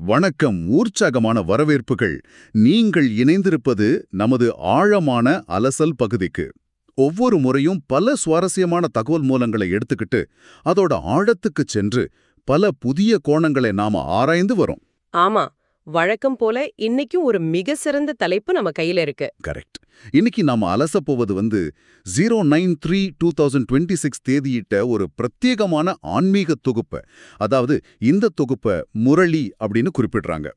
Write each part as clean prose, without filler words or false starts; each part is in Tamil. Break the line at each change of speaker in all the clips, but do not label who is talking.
வணக்கம். உற்சாகமான வரவேற்புகள். நீங்கள் இணைந்திருப்பது நமது ஆழமான அலசல் பகுதிக்கு. ஒவ்வொரு முறையும் பல சுவாரஸ்யமான தகவல் மூலங்களை எடுத்துக்கிட்டு அதோட ஆழத்துக்குச் சென்று பல புதிய கோணங்களை நாம ஆராய்ந்து வரோம்.
ஆமா, வழக்கம் போல இன்னைக்கும் ஒரு மிக சிறந்த தலைப்பு நம்ம கையில இருக்கு.
கரெக்ட். இன்னைக்கு நாம அலசப் போவது 09/3/2026 தேதியிட்ட ஒரு பிரத்யேகமான ஆன்மீக தொகுப்ப. அதாவது இந்த தொகுப்ப முரளி அப்படின்னு குறிப்பிடுறாங்க.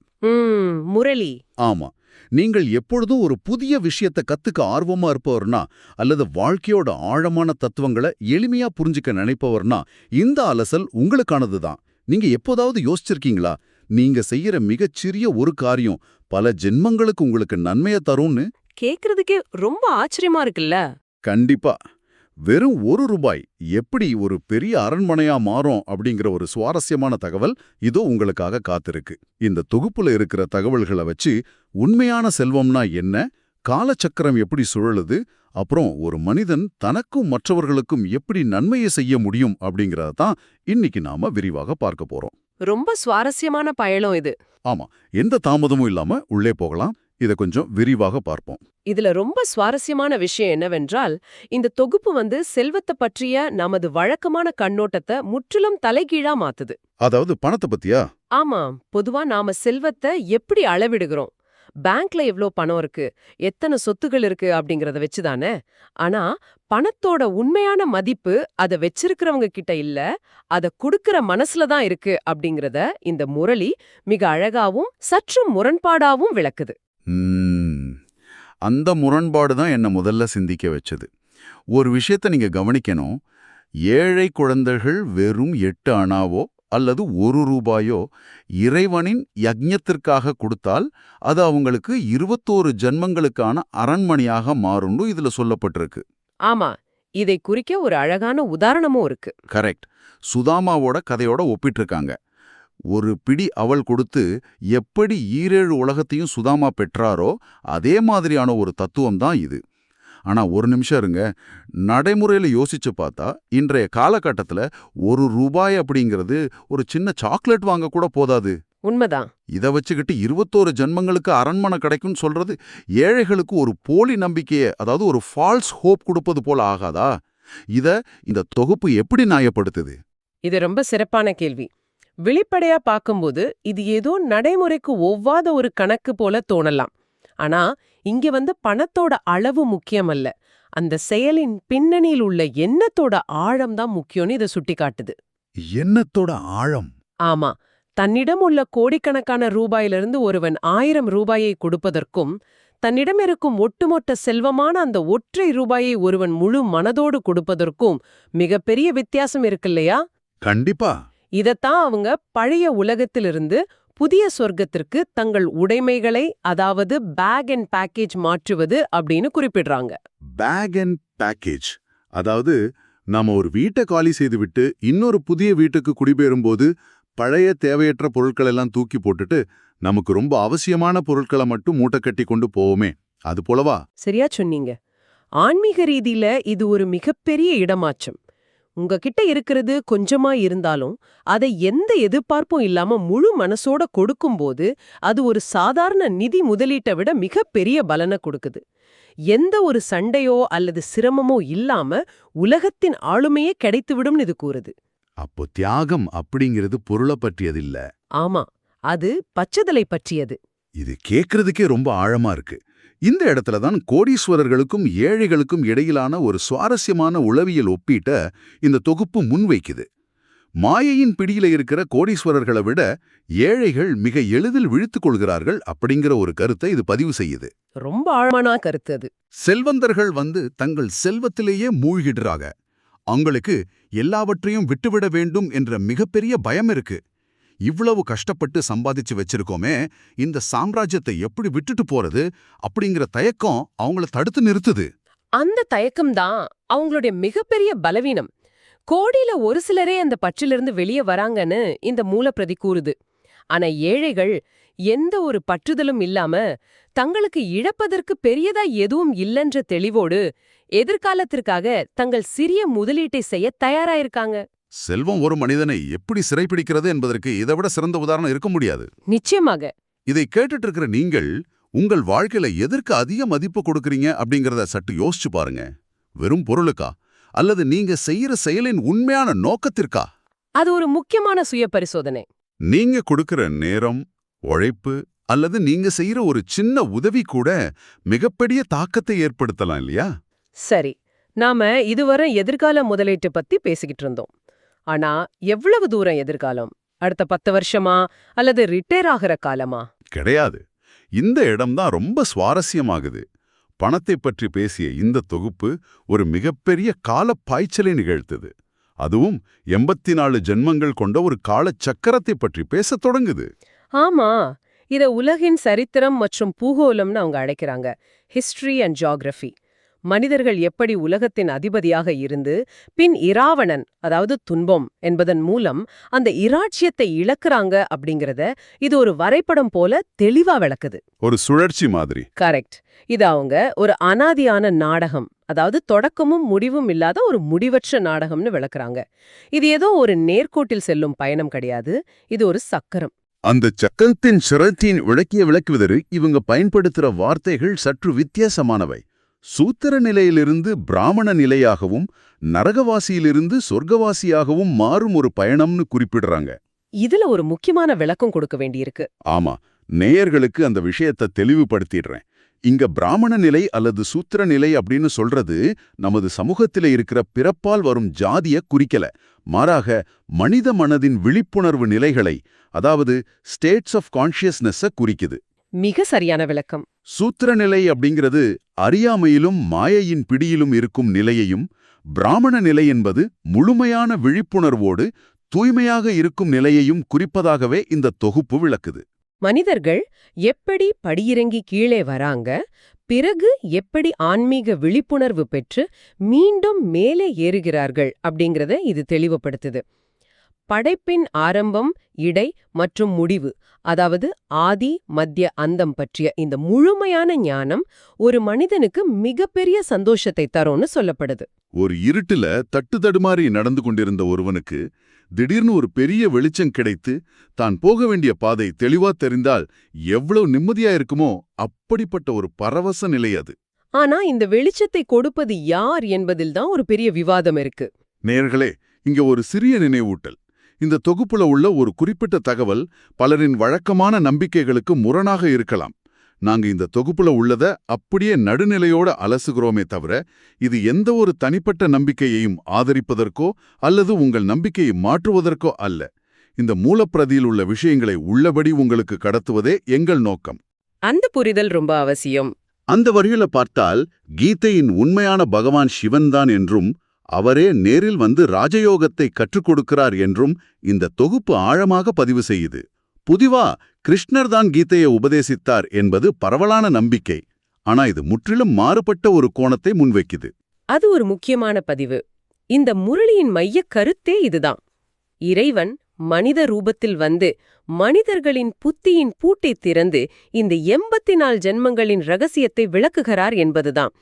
முரளி.
ஆமா. நீங்கள் எப்பொழுதும் ஒரு புதிய விஷயத்தை கத்துக்க ஆர்வமா இருப்பவர்னா அல்லது வாழ்க்கையோட ஆழமான தத்துவங்களை எளிமையா புரிஞ்சுக்க நினைப்பவர்னா இந்த அலசல் உங்களுக்கானதுதான். நீங்க எப்போதாவது யோசிச்சிருக்கீங்களா, நீங்க செய்யற மிகச்சிறிய ஒரு காரியம் பல ஜென்மங்களுக்கு உங்களுக்கு நன்மையை தரும்னு?
கேக்குறதுக்கே ரொம்ப ஆச்சரியமா இருக்குல்ல.
கண்டிப்பா. வெறும் ₹1 எப்படி ஒரு பெரிய அரண்மனையா மாறும் அப்படிங்கிற ஒரு சுவாரஸ்யமான தகவல் இதோ உங்களுக்காக காத்திருக்கு. இந்த தொகுப்புல இருக்கிற தகவல்களை வச்சு உண்மையான செல்வம்னா என்ன, காலச்சக்கரம் எப்படி சுழலுது, அப்புறம் ஒரு மனிதன் தனக்கும் மற்றவர்களுக்கும் எப்படி நன்மையை செய்ய முடியும் அப்படிங்கறத தான் இன்னைக்கு நாம விரிவாக பார்க்க போறோம்.
ரொம்ப சுவாரஸ்யமான பயணம் இது.
ஆமா, எந்த தாமதமும் இல்லாம உள்ளே போகலாம். இத கொஞ்சம் விரிவாக பார்ப்போம்.
இதுல ரொம்ப சுவாரஸ்யமான விஷயம் என்னவென்றால், இந்த தொகுப்பு செல்வத்தை பற்றிய நமது வழக்கமான கண்ணோட்டத்தை முற்றிலும் தலைகீழா மாத்துது.
அதாவது பணத்தை பத்தியா?
ஆமா, பொதுவா நாம செல்வத்தை எப்படி அளவிடுகிறோம்? பேங்க்ல எவ்ளோ பணம் இருக்கு, எத்தனை சொத்துகள் இருக்கு அப்படிங்கறத வச்சுதானே. ஆனா பணத்தோட உண்மையான மதிப்பு அத வச்சிருக்கிறவங்க கிட்ட இல்ல, அத குடுக்கிற மனசுல தான் இருக்கு அப்படிங்கறத இந்த முரளி மிக அழகாவும் சற்று முரண்பாடாவும் விளக்குது.
அந்த முரண்பாடு தான் என்ன முதல்ல சிந்திக்க வச்சது. ஒரு விஷயத்த நீங்க கவனிக்கணும். ஏழை குழந்தைகள் வெறும் 8 அணாவோ அல்லது ₹1 இறைவனின் யஜ்ஞத்திற்காக கொடுத்தால் அது அவங்களுக்கு 21 ஜன்மங்களுக்கான அரண்மனையாக மாறும்னு இதுல சொல்லப்பட்டிருக்கு.
ஆமா, இதை குறிக்க ஒரு அழகான உதாரணமும் இருக்கு.
கரெக்ட். சுதாமாவோட கதையோட ஒப்பிட்டிருக்காங்க. ஒரு பிடி அவல் கொடுத்து எப்படி 7 உலகத்தையும் சுதாமா பெற்றாரோ அதே மாதிரியான ஒரு தத்துவம் தான் இது. ஆனா ஒரு நிமிஷம் இருங்க, நடைமுறையில யோசிச்சு பார்த்தா இன்றைய காலகட்டத்துல ₹1 அப்படிங்கிறது ஒரு சின்ன சாக்லேட் வாங்க கூட போதாது.
உண்மைதான்.
இத வச்சுக்கிட்டு 21 ஜன்மங்களுக்கு அரண்மனை கிடைக்கும்னு சொல்றது ஏழைகளுக்கு ஒரு போலி நம்பிக்கையை, அதாவது ஒரு ஃபால்ஸ் ஹோப் கொடுப்பது போல ஆகாதா? இந்த தொகுப்பு எப்படி நியாயப்படுத்துது?
இது ரொம்ப சிறப்பான கேள்வி. வெளிப்படையா பார்க்கும்போது இது ஏதோ நடைமுறைக்கு ஒவ்வாத ஒரு கணக்கு போல தோணலாம். ஆனா இங்க பணத்தோட அளவு முக்கியமல்ல, அந்த செயலின் பின்னணியில் உள்ள எண்ணத்தோட ஆழம் தான் முக்கியம்னு இதை சுட்டி காட்டுது.
எண்ணத்தோட ஆழம்?
ஆமா, தன்னிடம் உள்ள கோடிக்கணக்கான ரூபாயிலிருந்து ஒருவன் ₹1000 கொடுப்பதற்கும் தன்னிடம் இருக்கும் ஒட்டுமொத்த செல்வமான அந்த ஒற்றை ரூபாயை ஒருவன் முழு மனதோடு கொடுப்பதற்கும் மிகப்பெரிய வித்தியாசம் இருக்குல்லையா?
கண்டிப்பா.
இதத்தான் அவங்க பழைய உலகத்திலிருந்து புதிய சொர்க்கத்திற்கு தங்கள் உடைமைகளை, அதாவது பேக் அண்ட் பேக்கேஜ் மாற்றுவது அப்படின்னு குறிப்பிடுறாங்க.
பேக் அண்ட் பேக்கேஜ், அதாவது நாம ஒரு வீட்டை காலி செய்துவிட்டு இன்னொரு புதிய வீட்டுக்கு குடிபெயரும்போது பழைய தேவையற்ற பொருட்கள் எல்லாம் தூக்கி போட்டுட்டு நமக்கு ரொம்ப அவசியமான பொருட்களை மட்டும் மூட்டை கட்டி கொண்டு போவோமே, அது போலவா?
சரியா சொன்னீங்க. ஆன்மீக ரீதியில இது ஒரு மிகப்பெரிய இடமாற்றம். உங்ககிட்ட இருக்கிறது கொஞ்சமா இருந்தாலும் அதை எந்த எதிர்பார்ப்பும் இல்லாம முழு மனசோட கொடுக்கும்போது அது ஒரு சாதாரண நிதி முதலீட்டை விட மிகப்பெரிய பலனை கொடுக்குது. எந்த ஒரு சண்டையோ அல்லது சிரமமோ இல்லாம உலகத்தின் ஆளுமையே கிடைத்துவிடும் இது கூறுது.
அப்போ தியாகம் அப்படிங்கிறது பொருளை பற்றியதில்ல.
ஆமா, அது பச்சதலை பற்றியது.
இது கேட்கறதுக்கே ரொம்ப ஆழமா இருக்கு. இந்த இடத்துல தான் கோடீஸ்வரர்களுக்கும் ஏழைகளுக்கும் இடையிலான ஒரு சுவாரஸ்யமான உளவியல் ஒப்பீட்ட இந்த தொகுப்பு முன்வைக்குது. மாயையின் பிடியில இருக்கிற கோடீஸ்வரர்களை விட ஏழைகள் மிக எளிதில் விழித்துக் கொள்கிறார்கள் அப்படிங்கிற ஒரு கருத்தை இது பதிவு செய்யுது.
ரொம்ப ஆழமான கருத்து அது.
செல்வந்தர்கள் தங்கள் செல்வத்திலேயே மூழ்கிடுறாங்க. அவங்களுக்கு எல்லாவற்றையும் விட்டுவிட வேண்டும் என்ற மிகப்பெரிய பயம் இருக்கு. இவ்வளவு கஷ்டப்பட்டு சம்பாதிச்சு வச்சிருக்கோமே, இந்த சாம்ராஜ்யத்தை எப்படி விட்டுட்டு போறது அப்படிங்கிற தயக்கம் அவங்கள தடுத்து நிறுத்துது.
அந்த தயக்கம் தான் அவங்களுடைய மிகப்பெரிய பலவீனம். கோடியில ஒரு சிலரே அந்த பற்றிலிருந்து வெளியே வராங்கன்னு இந்த மூலப்பிரதி கூறுது. ஆனா ஏழைகள் எந்த ஒரு பற்றுதலும் இல்லாம தங்களுக்கு இழப்பதற்கு பெரியதா எதுவும் இல்லைன்ற தெளிவோடு எதிர்காலத்திற்காக தங்கள் சிறிய முதலீட்டை செய்ய தயாராயிருக்காங்க.
செல்வம் ஒரு மனிதனை எப்படி சிறைப்பிடிக்கிறது என்பதற்கு இதைவிட சிறந்த உதாரணம் இருக்க முடியாது.
நிச்சயமாக.
இதை கேட்டுட்டு இருக்கிற நீங்கள் உங்கள் வாழ்க்கையில எதற்கு அதிக மதிப்பு கொடுக்கறீங்க அப்படிங்கறத சற்று யோசிச்சு பாருங்க. வெறும் பொருளுக்கா அல்லது நீங்க செய்யற செயலின் உண்மையான நோக்கத்திற்கா?
அது ஒரு முக்கியமான சுய பரிசோதனை.
நீங்க கொடுக்கிற நேரம், உழைப்பு அல்லது நீங்க செய்யற ஒரு சின்ன உதவி கூட மிகப்பெரிய தாக்கத்தை ஏற்படுத்தலாம் இல்லையா?
சரி, நாம இதுவரை எதிர்கால முதலீட்டு பத்தி பேசிக்கிட்டு இருந்தோம். ஆனா எவ்வளவு தூரம் எதிர்காலம்? அடுத்த 10 வருஷமா அல்லது ரிட்டையர் ஆகிற காலமா?
கிடையாது. இந்த இடம்தான் ரொம்ப சுவாரஸ்யமாகுது. பணத்தை பற்றி பேசிய இந்த தொகுப்பு ஒரு மிகப்பெரிய கால பாய்ச்சலை நிகழ்த்துது. அதுவும் 84 ஜென்மங்கள் கொண்ட ஒரு காலச் சக்கரத்தை பற்றி பேசத் தொடங்குது.
ஆமா, இத உலகின் சரித்திரம் மற்றும் பூகோளம்னு அவங்க அழைக்கிறாங்க. History and geography. மனிதர்கள் எப்படி உலகத்தின் அதிபதியாக இருந்து பின் இராவணன், அதாவது துன்பம் என்பதன் மூலம் அந்த இராட்சியத்தை இழக்குறாங்க அப்படிங்கறத இது ஒரு வரைபடம் போல தெளிவா விளக்குது.
ஒரு சுழற்சி மாதிரி.
கரெக்ட். இது அவங்க ஒரு அனாதியான நாடகம், அதாவது தொடக்கமும் முடிவும் இல்லாத ஒரு முடிவற்ற நாடகம்னு விளக்குறாங்க. இது ஏதோ ஒரு நேர்கோட்டில் செல்லும் பயணம் கிடையாது, இது ஒரு சக்கரம்.
அந்த சக்கரத்தின் சுழற்சியின் விளக்குவதற்கு இவங்க பயன்படுத்துற வார்த்தைகள் சற்று வித்தியாசமானவை. சூத்திர நிலையிலிருந்து பிராமண நிலையாகவும் நரகவாசியிலிருந்து சொர்க்கவாசியாகவும் மாறும் ஒரு பயணம்னு குறிப்பிடுறாங்க.
இதுல ஒரு முக்கியமான விளக்கம் கொடுக்க வேண்டியிருக்கு.
ஆமா, நேயர்களுக்கு அந்த விஷயத்தை தெளிவுபடுத்திடுறேன். இங்க பிராமண நிலை அல்லது சூத்திர நிலை அப்படின்னு சொல்றது நமது சமூகத்தில இருக்கிற பிறப்பால் வரும் ஜாதிய குறிக்கல. மாறாக மனித மனதின் விழிப்புணர்வு நிலைகளை, அதாவது ஸ்டேட்ஸ் ஆஃப் கான்ஷியஸ்னஸ குறிக்குது.
மிக சரியான விளக்கம்.
சூத்திர நிலை அப்படிங்கிறது அறியாமையிலும் மாயையின் பிடியிலும் இருக்கும் நிலையையும், பிராமண நிலை என்பது முழுமையான விழிப்புணர்வோடு தூய்மையாக இருக்கும் நிலையையும் குறிப்பதாகவே இந்த தொகுப்பு விளக்குது.
மனிதர்கள் எப்படி படியிறங்கி கீழே வராங்க, பிறகு எப்படி ஆன்மீக விழிப்புணர்வு பெற்று மீண்டும் மேலே ஏறுகிறார்கள் அப்படிங்கறத இது தெளிவுபடுத்துது. படைப்பின் ஆரம்பம், இடை மற்றும் முடிவு, அதாவது ஆதி மத்திய அந்தம் பற்றிய இந்த முழுமையான ஞானம் ஒரு மனிதனுக்கு மிகப்பெரிய சந்தோஷத்தை தரும்னு சொல்லப்படுது.
ஒரு இருட்டுல தட்டுதடுமாறி நடந்து கொண்டிருந்த ஒருவனுக்கு திடீர்னு ஒரு பெரிய வெளிச்சம் கிடைத்து தான் போக வேண்டிய பாதை தெளிவா தெரிந்தால் எவ்வளவு நிம்மதியா இருக்குமோ அப்படிப்பட்ட ஒரு பரவச நிலை அது.
ஆனா இந்த வெளிச்சத்தை கொடுப்பது யார் என்பதில்தான் ஒரு பெரிய விவாதம் இருக்கு.
நேயர்களே, இங்க ஒரு சிறிய நினைவூட்டல். இந்த தொகுப்புல உள்ள ஒரு குறிப்பிட்ட தகவல் பலரின் வழக்கமான நம்பிக்கைகளுக்கு முரணாக இருக்கலாம். நாங்க இந்த தொகுப்புல உள்ளத அப்படியே நடுநிலையோட அலசுகிறோமே தவிர, இது எந்த ஒரு தனிப்பட்ட நம்பிக்கையையும் ஆதரிப்பதற்கோ அல்லது உங்கள் நம்பிக்கையை மாற்றுவதற்கோ அல்ல. இந்த மூலப்பிரதியில் உள்ள விஷயங்களை உள்ளபடி உங்களுக்கு கடத்துவதே எங்கள் நோக்கம்.
அந்த புரிதல் ரொம்ப அவசியம்.
அந்த வரியில பார்த்தால் கீதையின் உண்மையான பகவான் சிவன்தான் என்றும் அவரே நேரில் வந்து ராஜயோகத்தை கற்றுக் கொடுக்கிறார் என்றும் இந்த தொகுப்பு ஆழமாக பதிவு செய்யுது. பொதுவா கிருஷ்ணர் தான் கீதையை உபதேசித்தார் என்பது பரவலான நம்பிக்கை. ஆனா இது முற்றிலும் மாறுபட்ட ஒரு கோணத்தை முன்வைக்குது.
அது ஒரு முக்கியமான பதிவு. இந்த முரளியின் மையக் கருத்தே இதுதான். இறைவன் மனித ரூபத்தில் வந்து மனிதர்களின் புத்தியின் பூட்டை திறந்து இந்த 84 ஜென்மங்களின் ரகசியத்தை விளக்குகிறார் என்பதுதான்.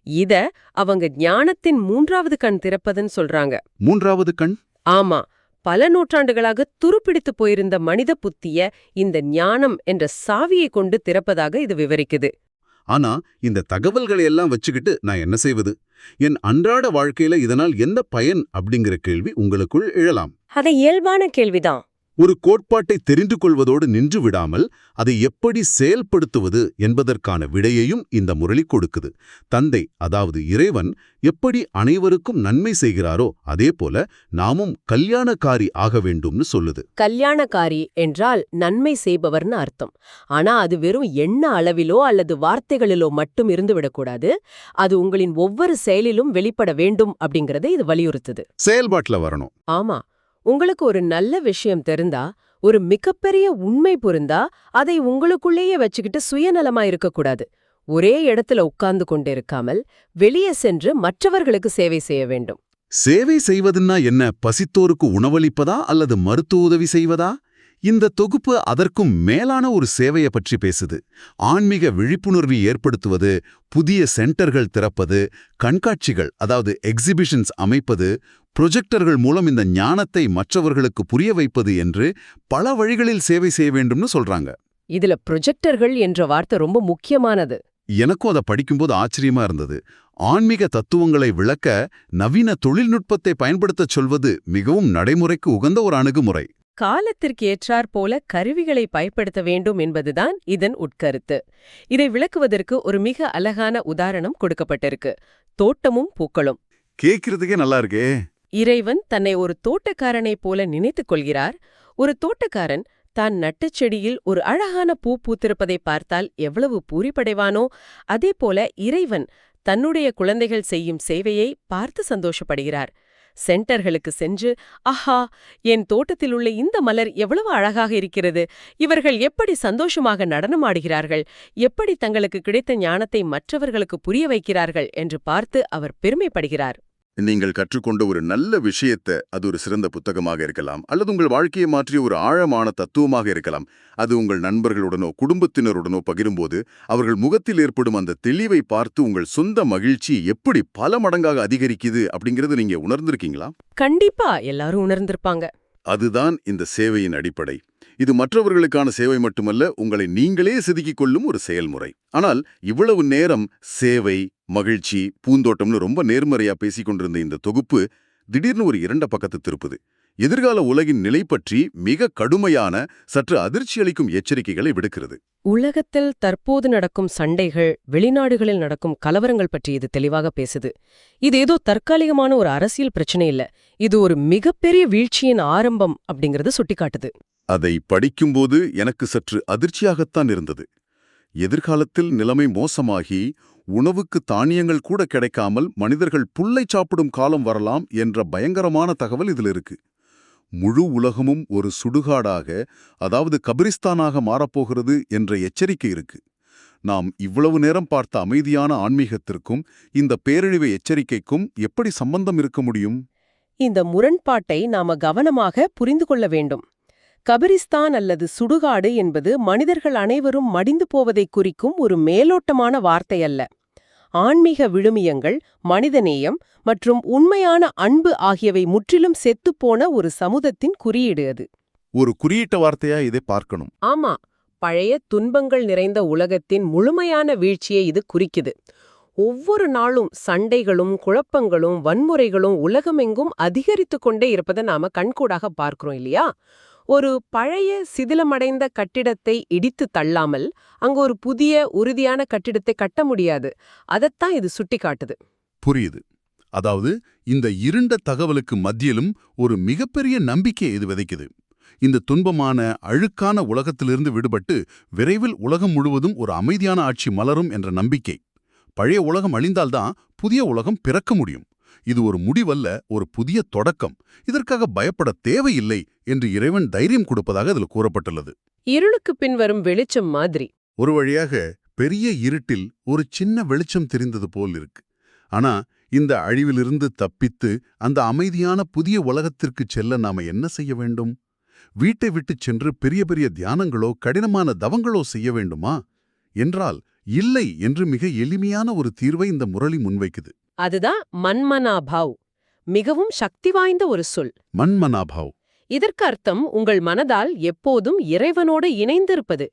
இத அவங்க ஞானத்தின் 3வது கண் திறப்பதுன்னு சொல்றாங்க.
3வது கண்?
ஆமா, பல நூற்றாண்டுகளாக துருப்பிடித்து போயிருந்த மனித புத்திய இந்த ஞானம் என்ற சாவியை கொண்டு திறப்பதாக இது விவரிக்குது.
ஆனா இந்த தகவல்களை எல்லாம் வச்சுக்கிட்டு நான் என்ன செய்வது? என் அன்றாட வாழ்க்கையில இதனால் என்ன பயன் அப்படிங்கிற கேள்வி உங்களுக்குள் எழலாம்.
அது இயல்பான கேள்விதான்.
ஒரு கோட்பாட்டை தெரிந்து கொள்வதோடு நின்று விடாமல் அதை எப்படி செயல்படுத்துவது என்பதற்கான விடையையும் இந்த முரளி கொடுக்குது. தந்தை, அதாவது இறைவன் எப்படி அனைவருக்கும் நன்மை செய்கிறாரோ அதே போல நாமும் கல்யாணக்காரி ஆக வேண்டும்னு சொல்லுது.
கல்யாணக்காரி என்றால் நன்மை செய்பவர்னு அர்த்தம். ஆனா அது வெறும் எண்ண அளவிலோ அல்லது வார்த்தைகளிலோ மட்டும் இருந்து விடக்கூடாது. அது உங்களின் ஒவ்வொரு செயலிலும் வெளிப்பட வேண்டும் அப்படிங்கறத இது வலியுறுத்துது.
செயல்பாட்டுல வரணும்.
ஆமா, உங்களுக்கு ஒரு நல்ல விஷயம் தெரிந்தா, ஒரு மிகப்பெரிய உண்மை புரிந்தா, அதை உங்களுக்குள்ளேயே வச்சுக்கிட்டு சுயநலமா இருக்கக்கூடாது. ஒரே இடத்துல உட்கார்ந்து கொண்டிருக்காமல் வெளியே சென்று மற்றவர்களுக்கு சேவை செய்ய வேண்டும்.
சேவை செய்வதுன்னா என்ன? பசித்தோருக்கு உணவளிப்பதா அல்லது மருத்துவ உதவி செய்வதா? இந்த தொகுப்பு அதற்கும் மேலான ஒரு சேவையை பற்றி பேசுது. ஆன்மீக விழிப்புணர்வை ஏற்படுத்துவது, புதிய சென்டர்கள் திறப்பது, கண்காட்சிகள் அதாவது எக்ஸிபிஷன்ஸ் அமைப்பது, புரொஜெக்டர்கள் மூலம் இந்த ஞானத்தை மற்றவர்களுக்கு புரிய வைப்பது என்று பல வழிகளில் சேவை செய்ய வேண்டும்னு சொல்றாங்க.
இதுல ப்ரொஜெக்டர்கள் என்ற வார்த்தை ரொம்ப முக்கியமானது.
எனக்கும் அதை படிக்கும்போது ஆச்சரியமா இருந்தது. ஆன்மீக தத்துவங்களை விளக்க நவீன தொழில்நுட்பத்தை பயன்படுத்தச் சொல்வது மிகவும் நடைமுறைக்கு உகந்த ஒரு அணுகுமுறை.
காலத்திற்கு ஏற்றாற் போல கருவிகளை பயன்படுத்த வேண்டும் என்பதுதான் இதன் உட்கருத்து. இதை விளக்குவதற்கு ஒரு மிக அழகான உதாரணம் கொடுக்கப்பட்டிருக்கு. தோட்டமும் பூக்களும்.
கேட்கிறதுக்கே நல்லா இருக்கே.
இறைவன் தன்னை ஒரு தோட்டக்காரனைப் போல நினைத்துக் கொள்கிறார். ஒரு தோட்டக்காரன் தான் நட்ட செடியில் ஒரு அழகான பூ பூத்திருப்பதை பார்த்தால் எவ்வளவு பூரிப்படைவானோ, அதேபோல இறைவன் தன்னுடைய குழந்தைகள் செய்யும் சேவையை பார்த்து சந்தோஷப்படுகிறார். சென்டர்களுக்கு சென்று, ஆஹா, என் தோட்டத்தில் உள்ள இந்த மலர் எவ்வளவு அழகாக இருக்கிறது, இவர்கள் எப்படி சந்தோஷமாக நடனமாடுகிறார்கள், எப்படி தங்களுக்கு கிடைத்த ஞானத்தை மற்றவர்களுக்கு புரிய வைக்கிறார்கள் என்று பார்த்து அவர் பெருமைப்படுகிறார்.
நீங்கள் கற்றுக்கொண்ட ஒரு நல்ல விஷயத்தை, அது ஒரு சிறந்த புத்தகமாக இருக்கலாம், அல்லது உங்கள் வாழ்க்கையை மாற்றிய ஒரு ஆழமான தத்துவமாக இருக்கலாம், அது உங்கள் நண்பர்களுடனோ குடும்பத்தினருடனோ பகிரும்போது அவர்கள் முகத்தில் ஏற்படும் அந்த தெளிவை பார்த்து உங்கள் சொந்த மகிழ்ச்சி எப்படி பல மடங்காக அதிகரிக்குது அப்படிங்கிறது நீங்க உணர்ந்திருக்கீங்களா?
கண்டிப்பா எல்லாரும் உணர்ந்திருப்பாங்க.
அதுதான் இந்த சேவையின் அடிப்படை. இது மற்றவர்களுக்கான சேவை மட்டுமல்ல, உங்களை நீங்களே செதுக்கிக் கொள்ளும் ஒரு செயல்முறை. ஆனால் இவ்வளவு நேரம் சேவை, மகிழ்ச்சி, பூந்தோட்டம்னு ரொம்ப நேர்மறையா பேசிக் கொண்டிருந்த இந்த தொகுப்பு திடீர்னு ஒரு இரண்ட பக்கத்து திருப்புது. எதிர்கால உலகின் நிலை பற்றி மிக கடுமையான, சற்று அதிர்ச்சி அளிக்கும் எச்சரிக்கைகளை விடுக்கிறது.
உலகத்தில் தற்போது நடக்கும் சண்டைகள், வெளிநாடுகளில் நடக்கும் கலவரங்கள் பற்றி இது தெளிவாக பேசுது. இது ஏதோ தற்காலிகமான ஒரு அரசியல் பிரச்சனை இல்ல, இது ஒரு மிகப்பெரிய வீழ்ச்சியின் ஆரம்பம் அப்படிங்கறது சுட்டிக்காட்டுது.
அதை படிக்கும்போது எனக்கு சற்று அதிர்ச்சியாகத்தான் இருந்தது. எதிர்காலத்தில் நிலைமை மோசமாகி உணவுக்கு தானியங்கள் கூட கிடைக்காமல் மனிதர்கள் புல்லை சாப்பிடும் காலம் வரலாம் என்ற பயங்கரமான தகவல் இதில் இருக்கு. முழு உலகமும் ஒரு சுடுகாடாக, அதாவது கபிரிஸ்தானாக மாறப்போகிறது என்ற எச்சரிக்கை இருக்கு. நாம் இவ்வளவு நேரம் பார்த்த அமைதியான ஆன்மீகத்திற்கும் இந்த பேரழிவு எச்சரிக்கைக்கும் எப்படி சம்பந்தம் இருக்க முடியும்?
இந்த முரண்பாட்டை நாம கவனமாக புரிந்து கொள்ள வேண்டும். கபிரிஸ்தான் அல்லது சுடுகாடு என்பது மனிதர்கள் அனைவரும் மடிந்து போவதை குறிக்கும் ஒரு மேலோட்டமான வார்த்தை அல்ல. ஆன்மீக விழுமியங்கள், மனிதநேயம் மற்றும் உண்மையான அன்பு ஆகியவை முற்றிலும் செத்துப்போன ஒரு சமூகத்தின் குறியீடு அது.
ஒரு குறியீட்ட வார்த்தையா இதை பார்க்கணும்.
ஆமா, பழைய துன்பங்கள் நிறைந்த உலகத்தின் முழுமையான வீழ்ச்சியை இது குறிக்குது. ஒவ்வொரு நாளும் சண்டைகளும் குழப்பங்களும் வன்முறைகளும் உலகமெங்கும் அதிகரித்து கொண்டே இருப்பதை நாம கண்கூடாக பார்க்கிறோம் இல்லையா? ஒரு பழைய சிதிலமடைந்த கட்டிடத்தை இடித்து தள்ளாமல் அங்க ஒரு புதிய உறுதியான கட்டிடத்தை கட்ட முடியாது. அதைத்தான் இது சுட்டிக்காட்டுது.
புரியுது. அதாவது இந்த இருண்ட தகவலுக்கு மத்தியிலும் ஒரு மிகப்பெரிய நம்பிக்கையை இது விதைக்குது. இந்த துன்பமான அழுக்கான உலகத்திலிருந்து விடுபட்டு விரைவில் உலகம் முழுவதும் ஒரு அமைதியான ஆட்சி மலரும் என்ற நம்பிக்கை. பழைய உலகம் அழிந்தால்தான் புதிய உலகம் பிறக்க முடியும். இது ஒரு முடிவல்ல, ஒரு புதிய தொடக்கம். இதற்காக பயப்பட தேவையில்லை என்று இறைவன் தைரியம் கொடுப்பதாக அதில் கூறப்பட்டுள்ளது.
இருளுக்கு பின் வரும் வெளிச்சம் மாதிரி.
ஒரு வழியாக பெரிய இருட்டில் ஒரு சின்ன வெளிச்சம் தெரிந்தது போல் இருக்கு. ஆனா இந்த அழிவிலிருந்து தப்பித்து அந்த அமைதியான புதிய உலகத்திற்குச் செல்ல நாம என்ன செய்ய வேண்டும்? வீட்டை விட்டுச் சென்று பெரிய பெரிய தியானங்களோ கடினமான தவங்களோ செய்ய வேண்டுமா என்றால் இல்லை என்று மிக எளிமையான ஒரு தீர்வை இந்த முரளி முன்வைக்குது.
அதுதான் மன்மனாபாவ். மிகவும் சக்தி வாய்ந்த ஒரு சொல்.
மன்மனாபாவ்.
இதற்கு அர்த்தம் உங்கள் மனதால் எப்போதும் இறைவனோடு இணைந்திருப்பது.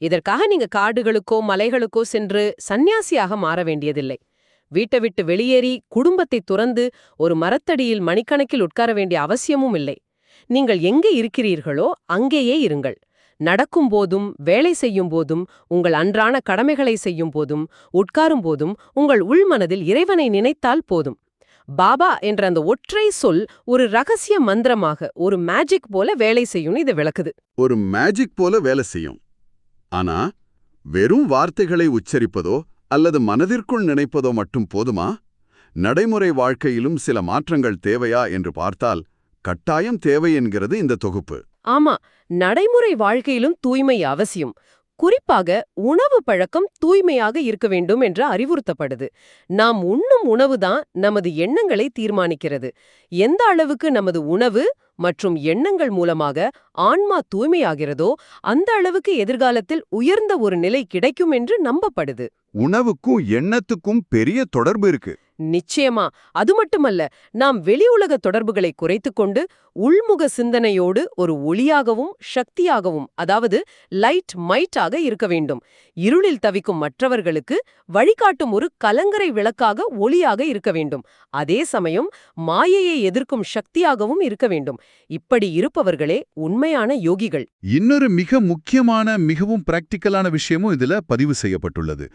இதற்காக நீங்க காடுகளுக்கோ மலைகளுக்கோ சென்று சந்நியாசியாக மாற வேண்டியதில்லை. வீட்டை விட்டு வெளியேறி குடும்பத்தை துறந்து ஒரு மரத்தடியில் மணிக்கணக்கில் உட்கார வேண்டிய அவசியமும் இல்லை. நீங்கள் எங்கே இருக்கிறீர்களோ அங்கேயே இருங்கள். நடக்கும் போதும், வேலை செய்யும் போதும், உங்கள் அன்றாட கடமைகளை செய்யும் போதும், உட்காரும் போதும் உங்கள் உள்மனதில் இறைவனை நினைத்தால் போதும். பாபா என்ற அந்த ஒற்றை சொல் ஒரு ரகசிய மந்திரமாக, ஒரு மேஜிக் போல வேலை செய்யும்னு இதை விளக்குது.
ஒரு மேஜிக் போல வேலை செய்யும். ஆனா வெறும் வார்த்தைகளை உச்சரிப்பதோ அல்லது மனதிற்குள் நினைப்பதோ மட்டும் போதுமா? நடைமுறை வாழ்க்கையிலும் சில மாற்றங்கள் தேவையா என்று பார்த்தால் கட்டாயம் தேவை என்கிறது இந்த தொகுப்பு.
ஆமா, நடைமுறை வாழ்க்கையிலும் தூய்மை அவசியம். குறிப்பாக உணவு பழக்கம் தூய்மையாக இருக்க வேண்டும் என்று அறிவுறுத்தப்படுது. நாம் உண்ணும் உணவுதான் நமது எண்ணங்களை தீர்மானிக்கிறது. எந்த அளவுக்கு நமது உணவு மற்றும் எண்ணங்கள் மூலமாக ஆன்மா தூய்மையாகிறதோ அந்த அளவுக்கு எதிர்காலத்தில் உயர்ந்த ஒரு நிலை கிடைக்கும் என்று நம்பப்படுது.
உணவுக்கும் எண்ணத்துக்கும் பெரிய தொடர்பு இருக்கு.
நிச்சயமா. அது மட்டுமல்ல, நாம் வெளி உலக தொடர்புகளை குறைத்துக்கொண்டு உள்முக சிந்தனையோடு ஒரு ஒளியாகவும் சக்தியாகவும், அதாவது லைட் மைட்டாக இருக்க வேண்டும். இருளில் தவிக்கும் மற்றவர்களுக்கு வழிகாட்டும் ஒரு கலங்கரை விளக்காக ஒளியாக இருக்க வேண்டும். அதே சமயம் மாயையை எதிர்க்கும் சக்தியாகவும் இருக்க வேண்டும். இப்படி இருப்பவர்களே உண்மையான யோகிகள்.
இன்னொரு மிக முக்கியமான மிகவும் பிராக்டிக்கலான விஷயமும் இதுல பதிவு செய்யப்பட்டுள்ளது.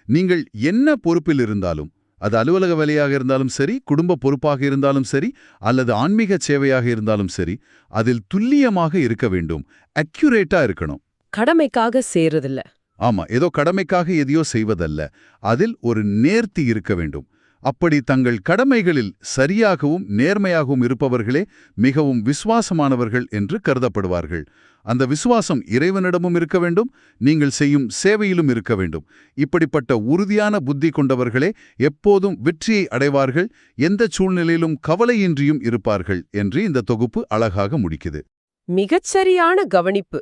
நீங்கள் என்ன பொறுப்பில் இருந்தாலும், அது அலுவலக வேலையாக இருந்தாலும் சரி, குடும்ப பொறுப்பாக இருந்தாலும் சரி, அல்லது ஆன்மீக சேவையாக இருந்தாலும் சரி, அதில் துல்லியமாக இருக்க வேண்டும். அக்யூரேட்டா இருக்கணும்.
கடமைக்காக சேருதில்ல.
ஆமா, ஏதோ கடமைக்காக எதையோ செய்வதல்ல. அதில் ஒரு நேர்த்தி இருக்க வேண்டும். அப்படி தங்கள் கடமைகளில் சரியாகவும் நேர்மையாகவும் இருப்பவர்களே மிகவும் விசுவாசமானவர்கள் என்று கருதப்படுவார்கள். அந்த விசுவாசம் இறைவனிடமும் இருக்க வேண்டும், நீங்கள் செய்யும் சேவையிலும் இருக்க வேண்டும். இப்படிப்பட்ட உறுதியான புத்தி கொண்டவர்களே எப்போதும் வெற்றியை அடைவார்கள், எந்த சூழ்நிலையிலும் கவலையின்றியும் இருப்பார்கள் என்று இந்த தொகுப்பு அழகாக முடிக்குது.
மிகச்சரியான கவனிப்பு.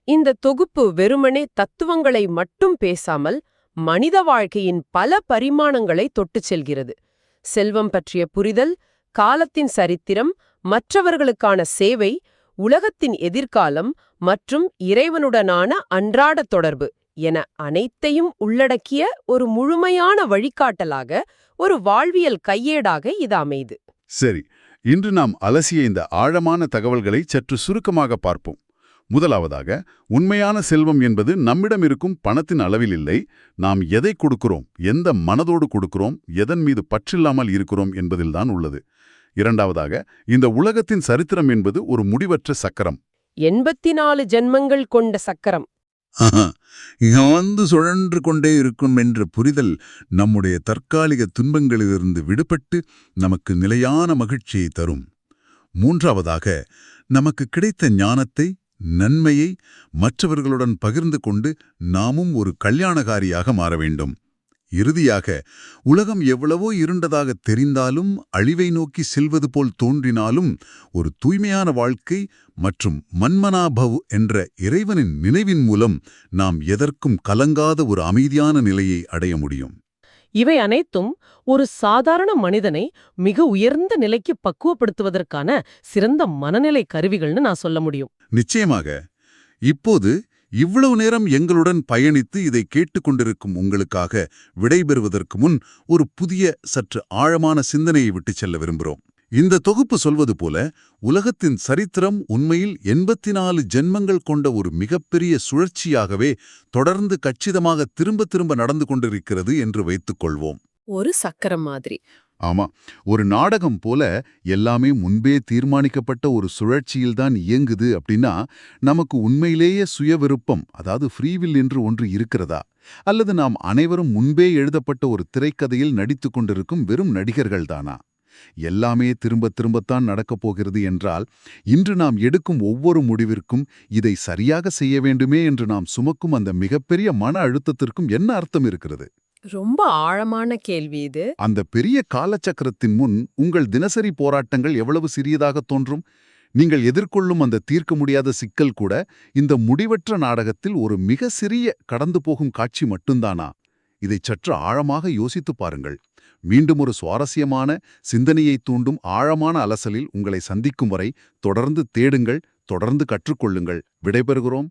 இந்த தொகுப்பு வெறுமனே தத்துவங்களை மட்டும் பேசாமல் மனித வாழ்க்கையின் பல பரிமாணங்களை தொட்டுச் செல்கிறது. செல்வம் பற்றிய புரிதல், காலத்தின் சரித்திரம், மற்றவர்களுக்கான சேவை, உலகத்தின் எதிர்காலம் மற்றும் இறைவனுடனான அன்றாட தொடர்பு என அனைத்தையும் உள்ளடக்கிய ஒரு முழுமையான வழிகாட்டலாக, ஒரு வாழ்வியல் கையேடாக இது அமைது.
சரி, இன்று நாம் அலசிய இந்த ஆழமான தகவல்களை சற்று சுருக்கமாக பார்ப்போம். முதலாவதாக, உண்மையான செல்வம் என்பது நம்மிடம் இருக்கும் பணத்தின் அளவில் இல்லை, நாம் எதை கொடுக்கிறோம், எந்த மனதோடு கொடுக்கிறோம், எதன் மீது பற்றில்லாமல் இருக்கிறோம் என்பதில்தான் உள்ளது. இரண்டாவதாக, இந்த உலகத்தின் சரித்திரம் என்பது ஒரு முடிவற்ற சக்கரம்.
84 ஜென்மங்கள் கொண்ட சக்கரம்.
வந்து சுழன்று கொண்டே இருக்கும் என்ற புரிதல் நம்முடைய தற்காலிக துன்பங்களிலிருந்து விடுபட்டு நமக்கு நிலையான மகிழ்ச்சியை தரும். மூன்றாவதாக, நமக்கு கிடைத்த ஞானத்தை, நன்மையை மற்றவர்களுடன் பகிர்ந்து கொண்டு நாமும் ஒரு கல்யாணகாரியாக மாற வேண்டும். இறுதியாக, உலகம் எவ்வளவோ இருண்டதாக தெரிந்தாலும், அழிவை நோக்கி செல்வது போல் தோன்றினாலும், ஒரு தூய்மையான வாழ்க்கை மற்றும் மன்மனாபவ் என்ற இறைவனின் நினைவின் மூலம் நாம் எதற்கும் கலங்காத ஒரு அமைதியான நிலையை அடைய முடியும்.
இவை அனைத்தும் ஒரு சாதாரண மனிதனை மிக உயர்ந்த நிலைக்கு பக்குவப்படுத்துவதற்கான சிறந்த மனநிலை கருவிகள்னு நான் சொல்ல முடியும்.
நிச்சயமாக. இப்போது இவ்வளவு நேரம் எங்களுடன் பயணித்து இதை கேட்டுக்கொண்டிருக்கும் உங்களுக்காக விடைபெறுவதற்கு முன் ஒரு புதிய, சற்று ஆழமான சிந்தனையை விட்டுச் செல்ல விரும்புகிறோம். இந்த தொகுப்பு சொல்வது போல, உலகத்தின் சரித்திரம் உண்மையில் 84 ஜென்மங்கள் கொண்ட ஒரு மிகப்பெரிய சுழற்சியாகவே தொடர்ந்து கச்சிதமாக திரும்ப திரும்ப நடந்து கொண்டிருக்கிறது என்று வைத்துக் கொள்வோம்.
ஒரு சக்கரம் மாதிரி.
ஆமா, ஒரு நாடகம் போல எல்லாமே முன்பே தீர்மானிக்கப்பட்ட ஒரு சுழற்சியில்தான் இயங்குது அப்படின்னா, நமக்கு உண்மையிலேயே சுய விருப்பம், அதாவது ஃப்ரீவில் என்று ஒன்று இருக்கிறதா? அல்லது நாம் அனைவரும் முன்பே எழுதப்பட்ட ஒரு திரைக்கதையில் நடித்துக் கொண்டிருக்கும் வெறும் நடிகர்கள்தானா? எல்லாமே திரும்ப திரும்பத்தான் நடக்கப் போகிறது என்றால், இன்று நாம் எடுக்கும் ஒவ்வொரு முடிவிற்கும் இதை சரியாக செய்ய வேண்டுமே என்று நாம் சுமக்கும் அந்த மிகப்பெரிய மன அழுத்தத்திற்கும் என்ன அர்த்தம் இருக்கிறது?
ரொம்ப ஆழமான கேள்வி இது.
அந்த பெரிய காலச்சக்கரத்தின் முன் உங்கள் தினசரி போராட்டங்கள் எவ்வளவு சிறியதாக தோன்றும்? நீங்கள் எதிர்கொள்ளும் அந்த தீர்க்க முடியாத சிக்கல் கூட இந்த முடிவற்ற நாடகத்தில் ஒரு மிக சிறிய கடந்து போகும் காட்சி மட்டும்தானா? இதை சற்று ஆழமாக யோசித்து பாருங்கள். மீண்டும் ஒரு சுவாரஸ்யமான, சிந்தனையை தூண்டும் ஆழமான அலசலில் உங்களை சந்திக்கும் வரை தொடர்ந்து தேடுங்கள், தொடர்ந்து கற்றுக்கொள்ளுங்கள். விடைபெறுகிறோம்.